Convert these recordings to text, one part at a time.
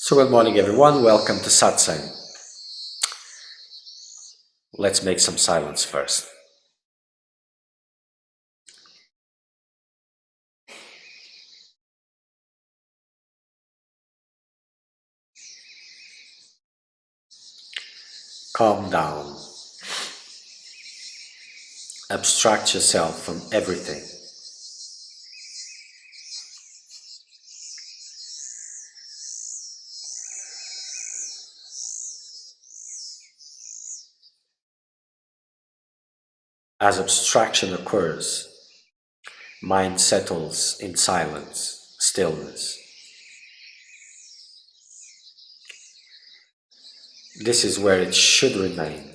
So good morning everyone, welcome to Satsang. Let's make some silence first. Calm down. Abstract yourself from everything. As abstraction occurs, mind settles in silence, stillness. This is where it should remain.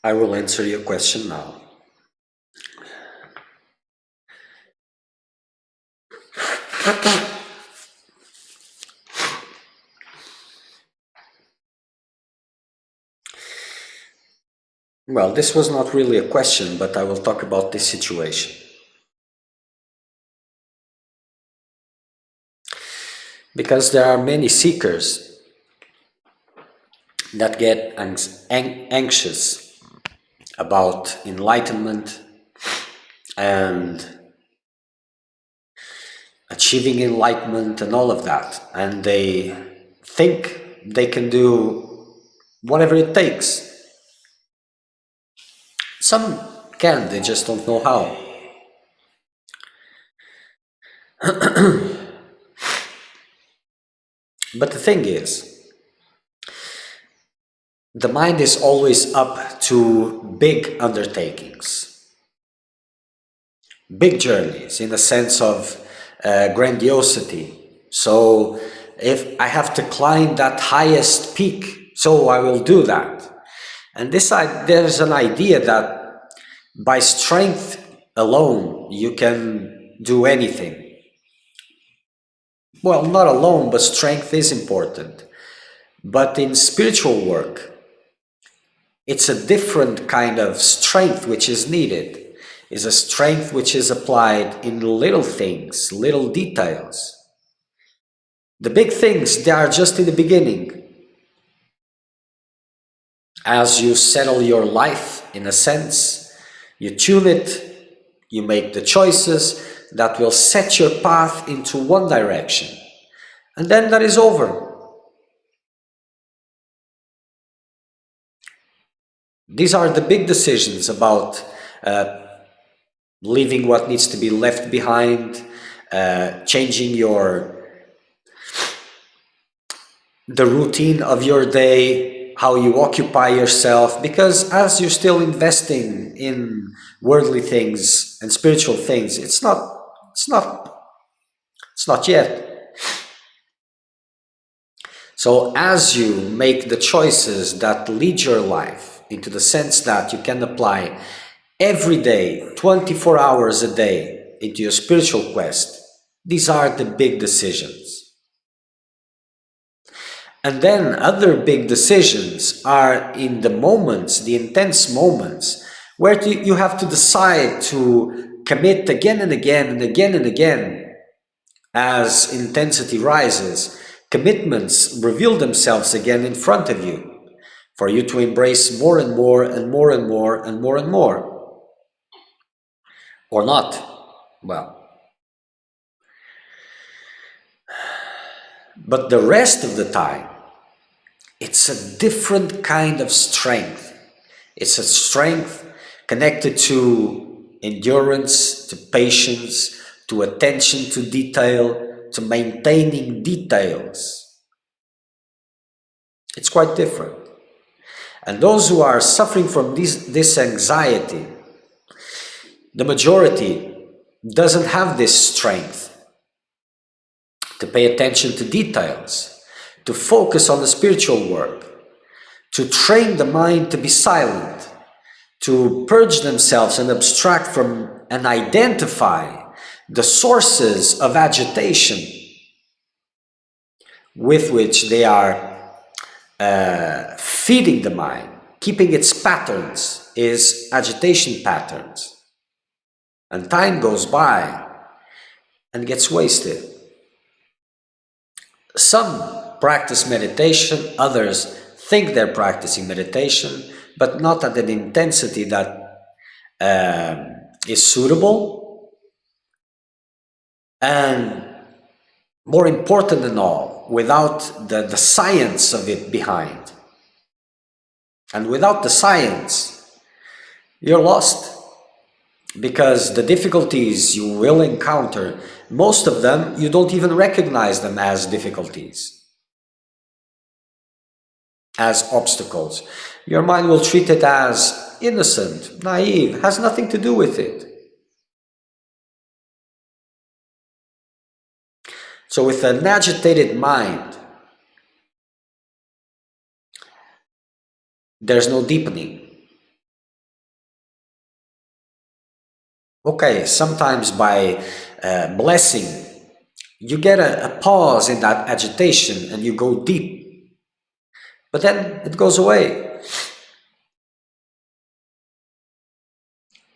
I will answer your question now. Well, this was not really a question, but I will talk about this situation. Because there are many seekers that get anxious about enlightenment and achieving enlightenment and all of that. And they think they can do whatever it takes. Some can, they just don't know how. But the thing is, the mind is always up to big undertakings, big journeys in a sense of grandiosity. So if I have to climb that highest peak, so I will do that. And there's an idea that by strength alone you can do anything. Well, not alone, but strength is important. But in spiritual work, it's a different kind of strength which is needed. It's a strength which is applied in little things, little details. The big things, they are just in the beginning. As you settle your life, in a sense, you tune it, you make the choices that will set your path into one direction. And then that is over. These are the big decisions about leaving what needs to be left behind, changing the routine of your day, how you occupy yourself, because as you're still investing in worldly things and spiritual things, it's not yet. So as you make the choices that lead your life into the sense that you can apply every day, 24 hours a day into your spiritual quest, these are the big decisions. And then other big decisions are in the moments, the intense moments, where you have to decide to commit again and again and again and again. As intensity rises, commitments reveal themselves again in front of you. for you to embrace more and more and more and more and more and more. Or not. Well, but the rest of the time, it's a different kind of strength. It's a strength connected to endurance, to patience, to attention to detail, to maintaining details. It's quite different. And those who are suffering from this anxiety, the majority doesn't have this strength to pay attention to details, to focus on the spiritual work, to train the mind to be silent, to purge themselves and abstract from and identify the sources of agitation with which they are feeding the mind, keeping its patterns, is agitation patterns. And time goes by and gets wasted. Some practice meditation, others think they're practicing meditation, but not at an intensity that is suitable. And more important than all, without the science of it behind. And without the science, you're lost. Because the difficulties you will encounter, most of them, you don't even recognize them as difficulties, as obstacles. Your mind will treat it as innocent, naive, has nothing to do with it. So with an agitated mind, there's no deepening. Okay, sometimes by blessing, you get a pause in that agitation and you go deep. But then it goes away.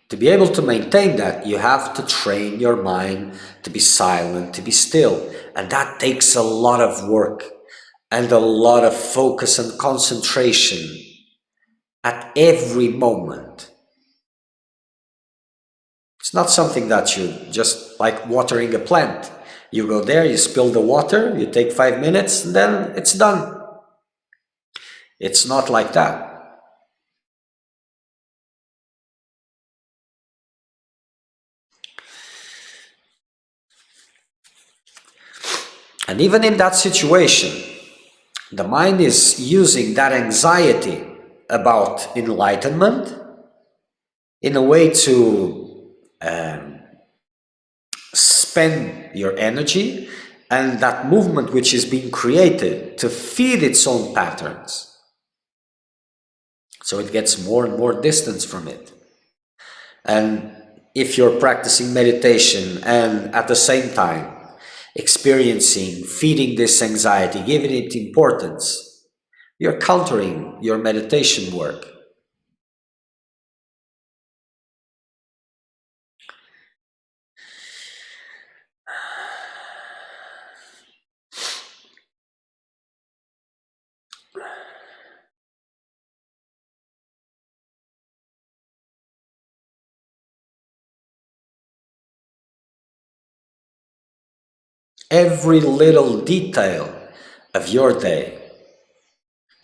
To be able to maintain that, you have to train your mind to be silent, to be still. And that takes a lot of work and a lot of focus and concentration at every moment. It's not something that you just like watering a plant. You go there, you spill the water, you take 5 minutes, and then it's done. It's not like that. And even in that situation, the mind is using that anxiety about enlightenment in a way to spend your energy and that movement which is being created to feed its own patterns. So it gets more and more distance from it. And if you're practicing meditation and at the same time experiencing, feeding this anxiety, giving it importance, you're countering your meditation work. Every little detail of your day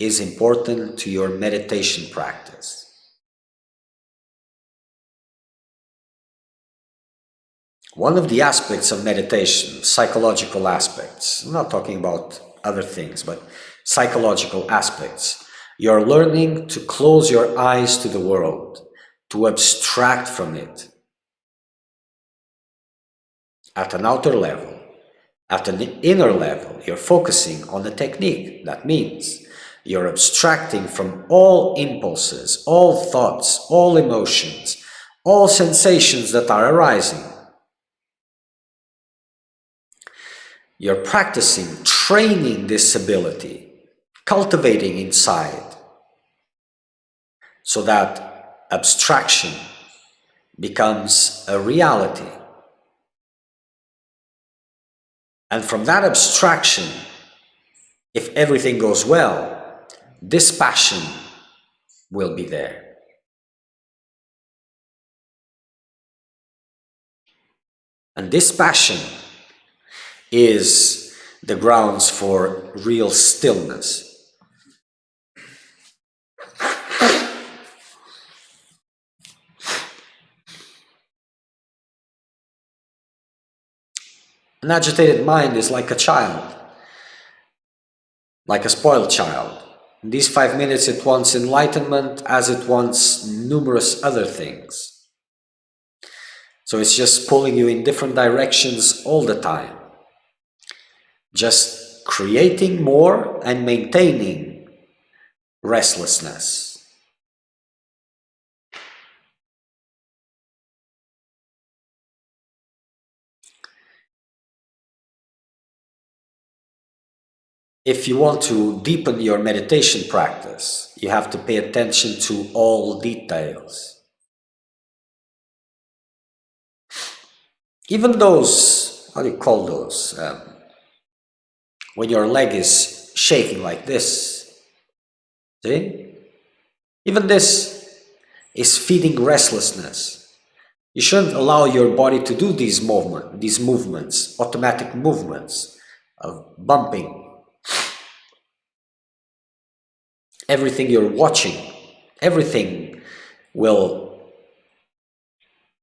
is important to your meditation practice. One of the aspects of meditation, psychological aspects, I'm not talking about other things, but psychological aspects, you're learning to close your eyes to the world, to abstract from it at an outer level. At an inner level, you're focusing on the technique. That means you're abstracting from all impulses, all thoughts, all emotions, all sensations that are arising. You're practicing, training this ability, cultivating inside, so that abstraction becomes a reality. And from that abstraction, if everything goes well, dispassion will be there. And this passion is the grounds for real stillness. An agitated mind is like a child, like a spoiled child. In these 5 minutes it wants enlightenment as it wants numerous other things. So it's just pulling you in different directions all the time. Just creating more and maintaining restlessness. If you want to deepen your meditation practice, you have to pay attention to all details. Even those, how do you call those? When your leg is shaking like this, see? Even this is feeding restlessness. You shouldn't allow your body to do these movements, automatic movements of bumping. Everything you're watching, everything will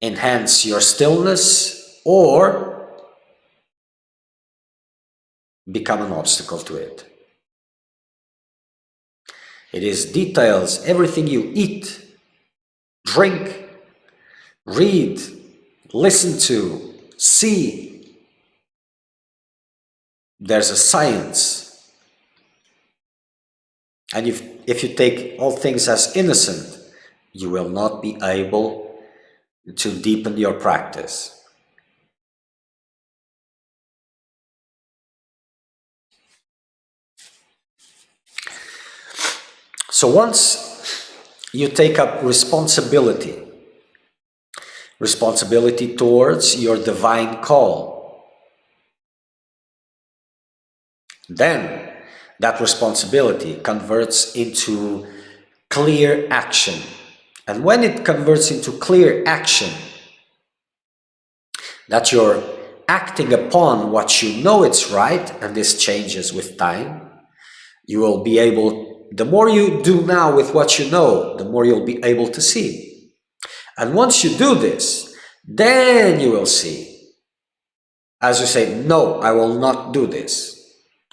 enhance your stillness or become an obstacle to it. It is details, everything you eat, drink, read, listen to, see. There's a science. And if you take all things as innocent, you will not be able to deepen your practice. So once you take up responsibility towards your divine call, then that responsibility converts into clear action. And when it converts into clear action, that you're acting upon what you know it's right, and this changes with time, you will be able, the more you do now with what you know, the more you'll be able to see. And once you do this, then you will see. As you say, no, I will not do this,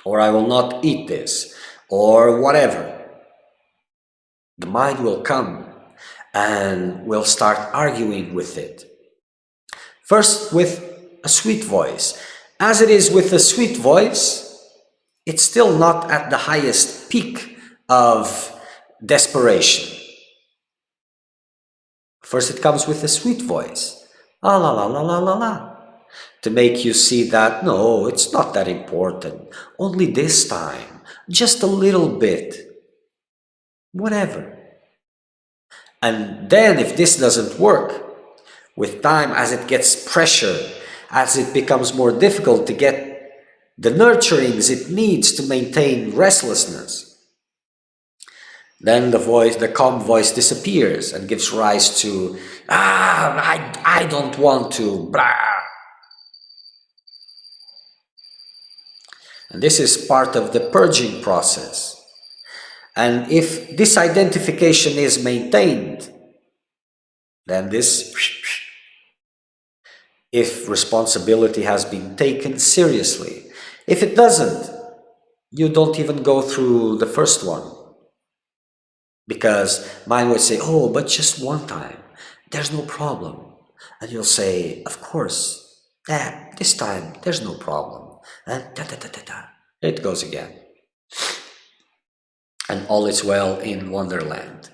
or I will not eat this, or whatever. The mind will come and will start arguing with it. First with a sweet voice. As it is with a sweet voice, it's still not at the highest peak of desperation. First it comes with a sweet voice. La la la la la la la. To make you see that, no, it's not that important. Only this time. Just a little bit. Whatever. And then if this doesn't work, with time, as it gets pressure, as it becomes more difficult to get the nurturings it needs to maintain restlessness, then the calm voice disappears and gives rise to, I don't want to, blah. And this is part of the purging process. And if this identification is maintained, then if responsibility has been taken seriously. If it doesn't, you don't even go through the first one. Because mind would say, oh, but just one time, there's no problem. And you'll say, of course, this time, there's no problem. And it goes again. And all is well in Wonderland.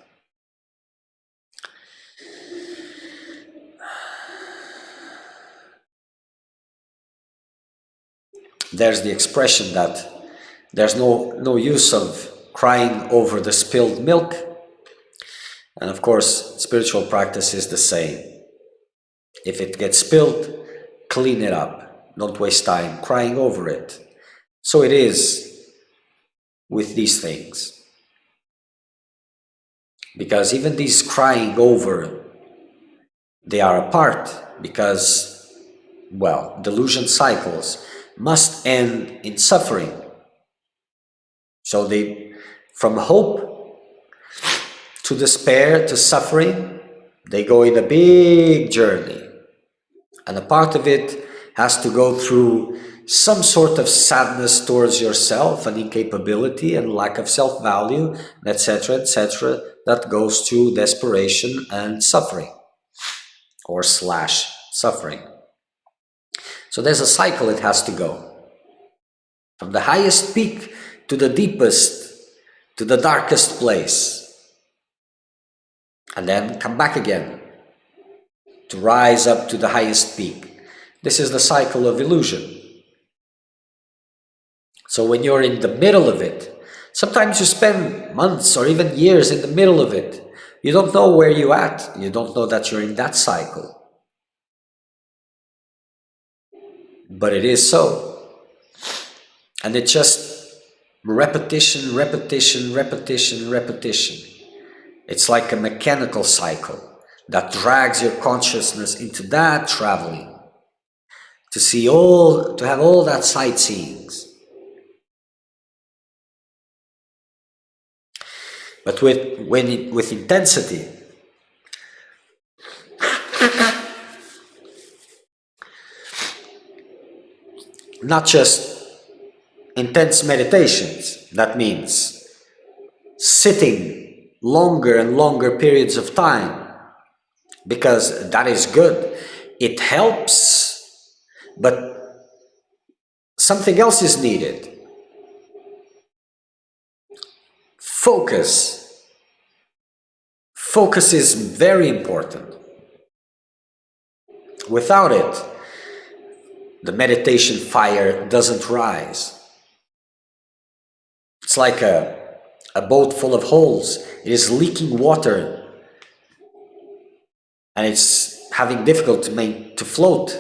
There's the expression that there's no use of crying over the spilled milk. And of course, spiritual practice is the same. If it gets spilled, clean it up. Don't waste time crying over it. So it is with these things. Because even these crying over, they are apart, because, well, delusion cycles must end in suffering. So they, from hope to despair to suffering, they go in a big journey. And a part of it has to go through some sort of sadness towards yourself, and incapability and lack of self-value, etc., etc., that goes to desperation and suffering, or slash suffering. So there's a cycle it has to go. From the highest peak to the deepest, to the darkest place. And then come back again to rise up to the highest peak. This is the cycle of illusion. So when you're in the middle of it, sometimes you spend months or even years in the middle of it. You don't know where you're at. You don't know that you're in that cycle. But it is so. And it's just repetition, repetition, repetition, repetition. It's like a mechanical cycle that drags your consciousness into that traveling, to see all, to have all that sightseeings. But with intensity, not just intense meditations. That means sitting longer and longer periods of time, because that is good. It helps, but something else is needed. Focus. Focus is very important. Without it, the meditation fire doesn't rise. It's like a boat full of holes. It is leaking water and it's having difficulty to float.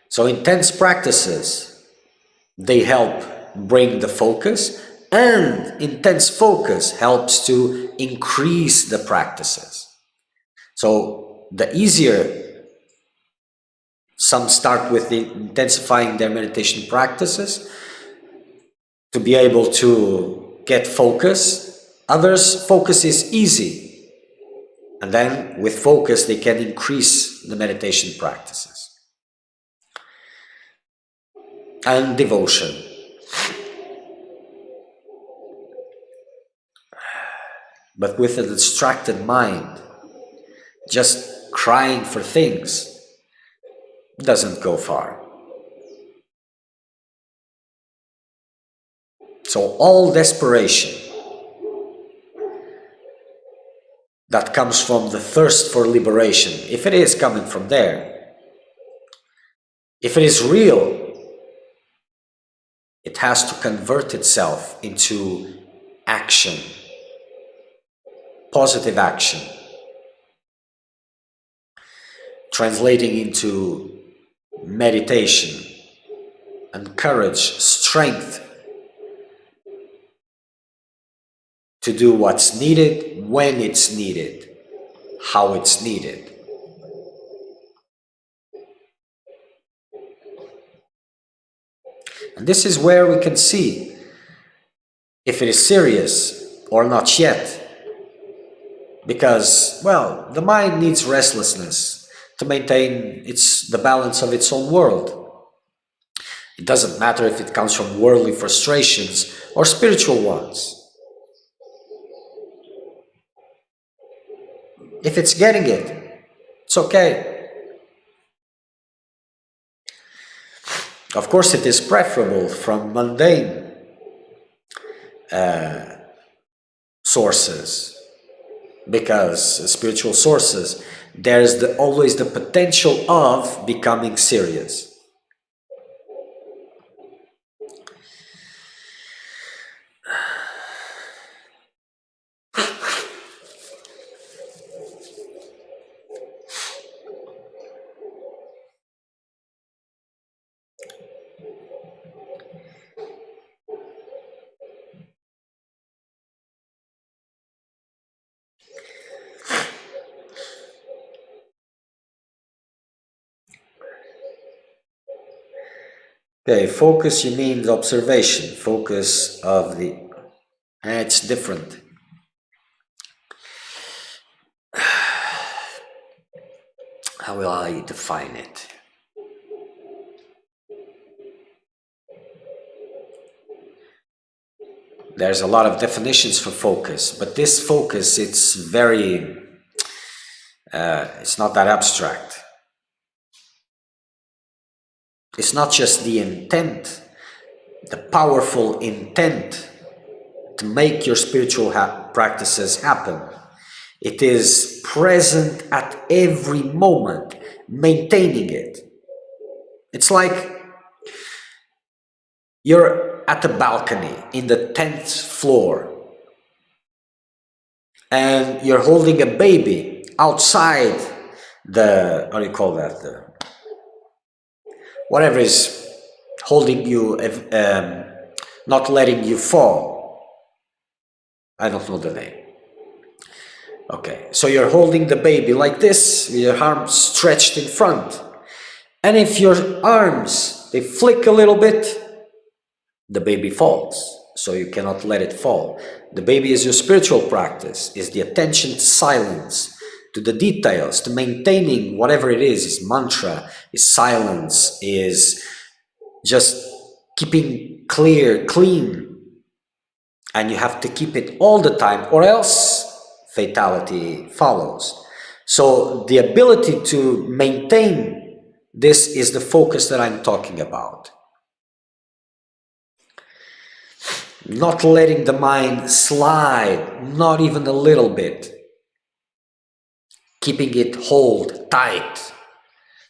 So intense practices, they help bring the focus, and intense focus helps to increase the practices. So the easier, some start with intensifying their meditation practices to be able to get focus. Others, focus is easy. And then with focus, they can increase the meditation practices. And devotion. But with a distracted mind, just crying for things doesn't go far. So all desperation that comes from the thirst for liberation, if it is coming from there, if it is real, it has to convert itself into action, positive action, translating into meditation and courage, strength to do what's needed, when it's needed, how it's needed. And this is where we can see if it is serious or not yet. Because, well, the mind needs restlessness to maintain the balance of its own world. It doesn't matter if it comes from worldly frustrations or spiritual ones. If it's getting it, it's okay. Of course, it is preferable from mundane sources, because spiritual sources, there's always the potential of becoming serious. Okay, focus, you mean the observation, focus of the... it's different. How will I define it? There's a lot of definitions for focus, but this focus, it's very... it's not that abstract. It's not just the intent, the powerful intent to make your spiritual practices happen. It is present at every moment, maintaining it. It's like you're at a balcony in the 10th floor and you're holding a baby outside the, how do you call that? Whatever is holding you, not letting you fall. I don't know the name. Okay, so you're holding the baby like this, with your arms stretched in front. And if your arms, they flick a little bit, the baby falls. So you cannot let it fall. The baby is your spiritual practice, is the attention to silence, to the details, to maintaining whatever it is mantra, is silence, is just keeping clear, clean. And you have to keep it all the time, or else fatality follows. So the ability to maintain this is the focus that I'm talking about. Not letting the mind slide, not even a little bit. Keeping it hold tight,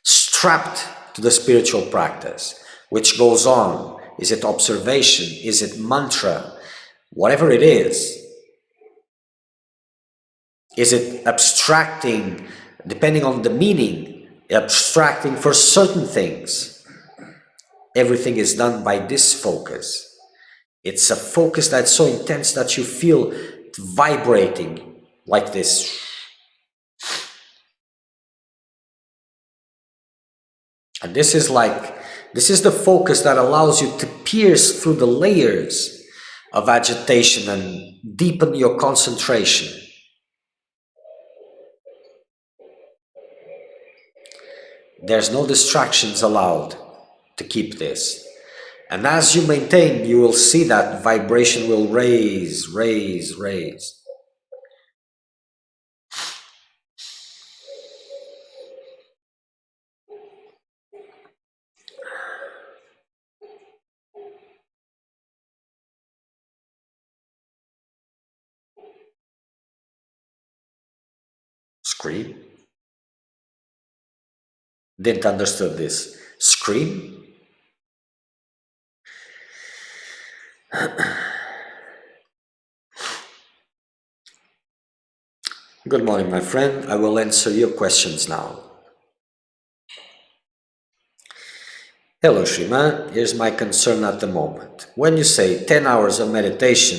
strapped to the spiritual practice, which goes on. Is it observation? Is it mantra? Whatever it is. Is it abstracting, depending on the meaning, abstracting for certain things? Everything is done by this focus. It's a focus that's so intense that you feel it vibrating like this. And this is the focus that allows you to pierce through the layers of agitation and deepen your concentration. There's no distractions allowed to keep this. And as you maintain, you will see that vibration will raise, raise, raise. Scream? Didn't understand this. Scream? Good morning, my friend. I will answer your questions now. Hello, Sriman. Here's my concern at the moment. When you say 10 hours of meditation,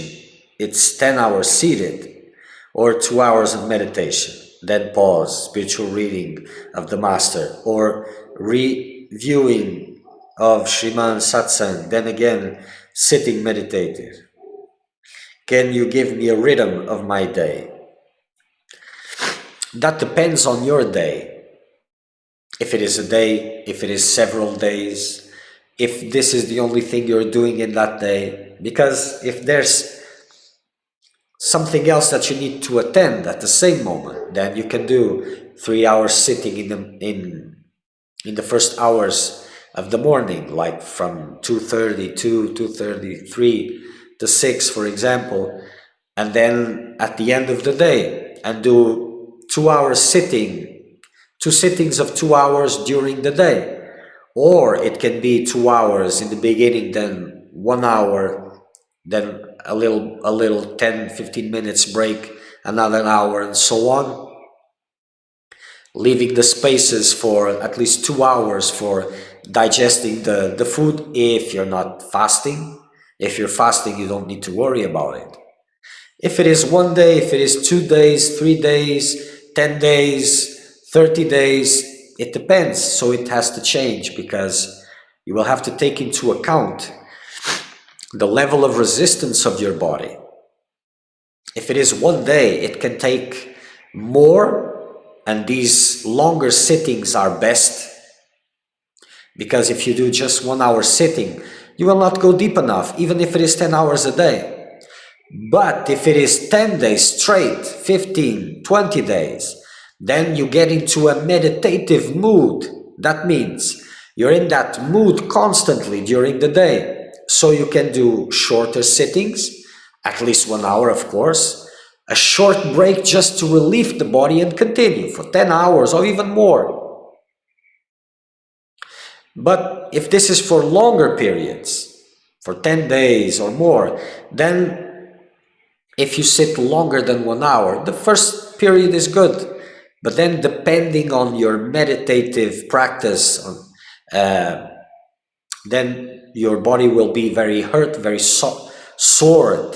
it's 10 hours seated, or 2 hours of meditation, then pause, spiritual reading of the Master, or reviewing of Sriman Satsang, then again sitting meditative. Can you give me a rhythm of my day? That depends on your day. If it is a day, if it is several days, if this is the only thing you're doing in that day. Because if there's something else that you need to attend at the same moment, then you can do 3 hours sitting in the first hours of the morning, like from 2:30 to 2:33 to 6, for example, and then at the end of the day, and do 2 hours sitting, 2 sittings of 2 hours during the day. Or it can be 2 hours in the beginning, then 1 hour, then a little 10-15 minutes break, another hour, and so on. Leaving the spaces for at least 2 hours for digesting the food if you're not fasting. If you're fasting, you don't need to worry about it. If it is 1 day, if it is 2 days, 3 days, 10 days, 30 days, it depends. So it has to change, because You will have to take into account the level of resistance of your body. If it is one day, it can take more, and these longer sittings are best, because if you do just 1 hour sitting, you will not go deep enough, even if it is 10 hours a day. But if it is 10 days straight, 15, 20 days, then you get into a meditative mood. That means you're in that mood constantly during the day. So you can do shorter sittings, at least 1 hour, of course, a short break just to relieve the body and continue for 10 hours or even more. But if this is for longer periods, for 10 days or more, then if you sit longer than 1 hour, the first period is good. But then depending on your meditative practice, then your body will be very hurt, very sore,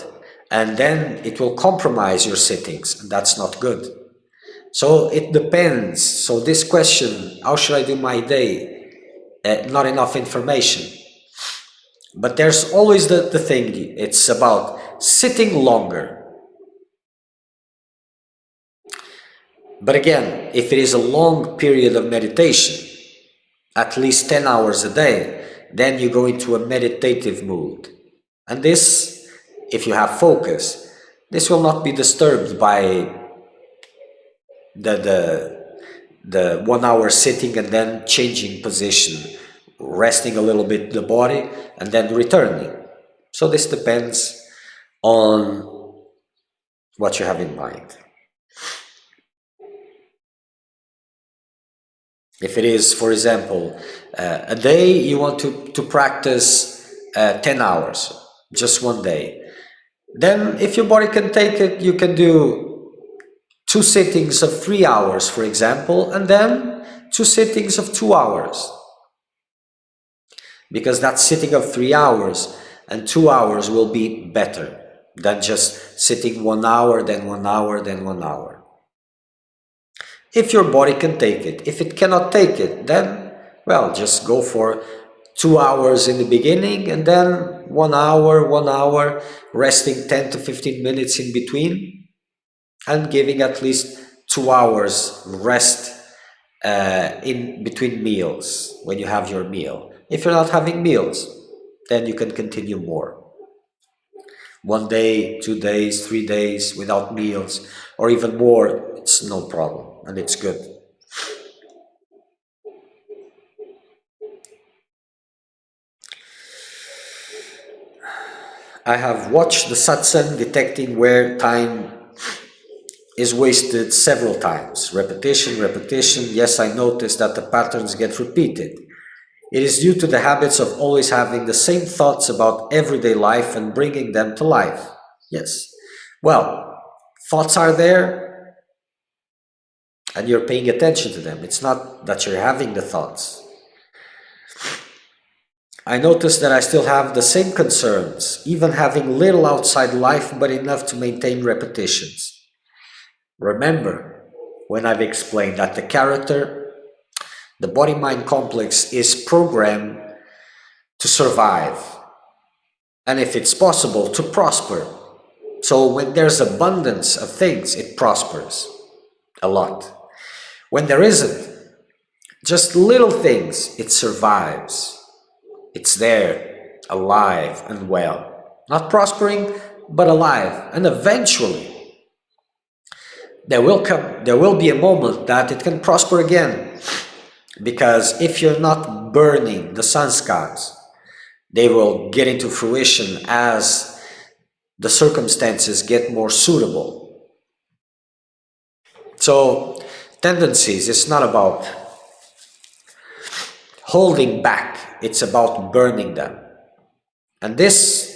and then it will compromise your sittings, and that's not good. So it depends. So this question, how should I do my day? Not enough information. But there's always the thing, it's about sitting longer. But again, if it is a long period of meditation, at least 10 hours a day, then you go into a meditative mood. And this, if you have focus, this will not be disturbed by the 1 hour sitting and then changing position, resting a little bit the body and then returning. So this depends on what you have in mind. If it is, for example, a day you want to practice 10 hours, just one day, then if your body can take it, you can do 2 sittings of 3 hours, for example, and then 2 sittings of 2 hours. Because that sitting of 3 hours and 2 hours will be better than just sitting 1 hour, then 1 hour, then 1 hour. If your body can take it. If it cannot take it, then, well, just go for 2 hours in the beginning and then 1 hour, resting 10 to 15 minutes in between and giving at least 2 hours rest in between meals when you have your meal. If you're not having meals, then you can continue more. 1 day, 2 days, 3 days without meals, or even more, it's no problem and it's good. I have watched the satsang detecting where time is wasted several times. Repetition, repetition. Yes, I noticed that the patterns get repeated. It is due to the habits of always having the same thoughts about everyday life and bringing them to life. Yes. Well, thoughts are there and you're paying attention to them. It's not that you're having the thoughts. I noticed that I still have the same concerns, even having little outside life but enough to maintain repetitions. Remember when I've explained that the character, the body-mind complex, is programmed to survive, and if it's possible, to prosper. So when there's abundance of things, it prospers a lot. When there isn't, just little things, it survives. It's there, alive and well. Not prospering, but alive. And eventually, there will be a moment that it can prosper again. Because if you're not burning the sanskars, they will get into fruition as the circumstances get more suitable. So, tendencies, it's not about holding back, it's about burning them. And this,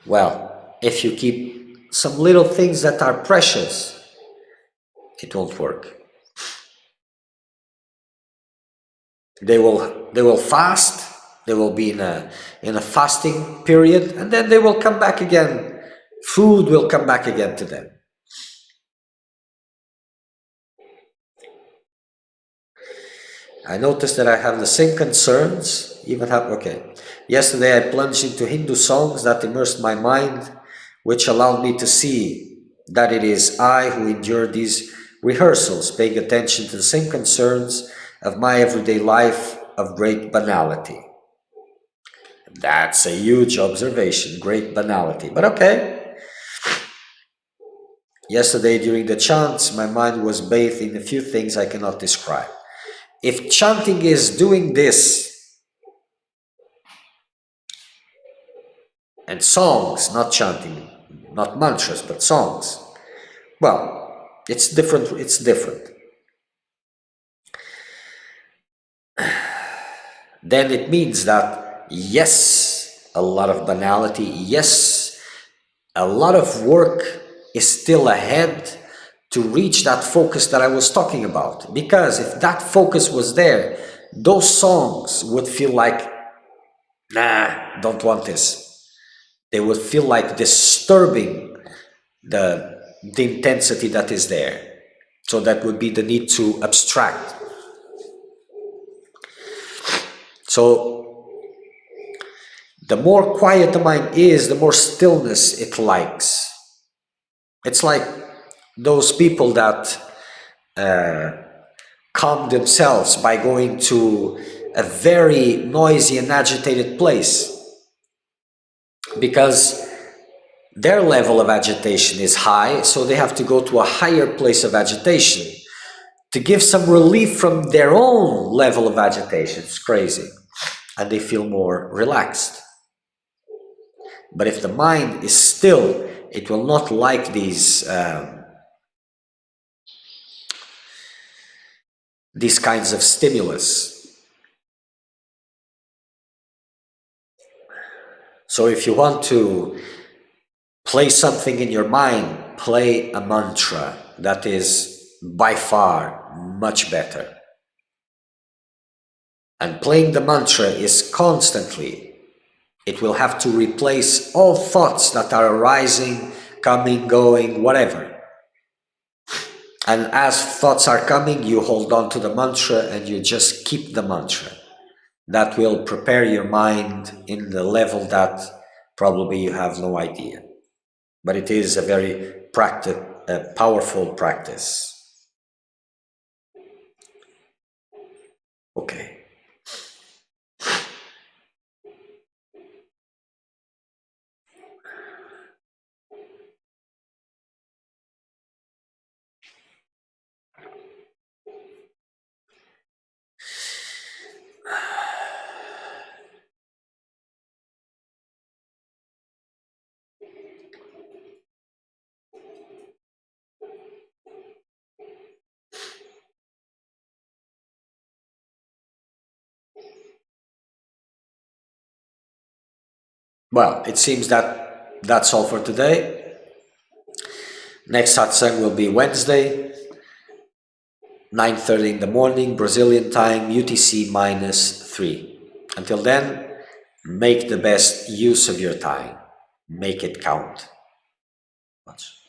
well, if you keep some little things that are precious, it won't work. They will fast, they will be in a fasting period, and then they will come back again. Food will come back again to them. I noticed that I have the same concerns, even have, okay. Yesterday I plunged into Hindu songs that immersed my mind, which allowed me to see that it is I who endure these rehearsals, paying attention to the same concerns of my everyday life of great banality. That's a huge observation, great banality, but okay. Yesterday during the chants, my mind was bathed in a few things I cannot describe. If chanting is doing this, and songs, not chanting, not mantras, but songs, well, it's different, it's different. Then it means that, yes, a lot of banality, yes, a lot of work is still ahead to reach that focus that I was talking about. Because if that focus was there, those songs would feel like, nah, don't want this. They would feel like disturbing the intensity that is there. So that would be the need to abstract. So the more quiet the mind is, the more stillness it likes. It's like those people that calm themselves by going to a very noisy and agitated place, because their level of agitation is high, so they have to go to a higher place of agitation to give some relief from their own level of agitation. It's crazy. And they feel more relaxed. But if the mind is still, it will not like these kinds of stimulus. So if you want to play something in your mind, play a mantra. That is by far much better. And playing the mantra is constantly. It will have to replace all thoughts that are arising, coming, going, whatever. And as thoughts are coming, you hold on to the mantra and you just keep the mantra. That will prepare your mind in the level that probably you have no idea. But it is a very powerful practice. Okay. Well, it seems that that's all for today. Next satsang will be Wednesday, 9:30 in the morning, Brazilian time, UTC -3. Until then, make the best use of your time. Make it count. Much.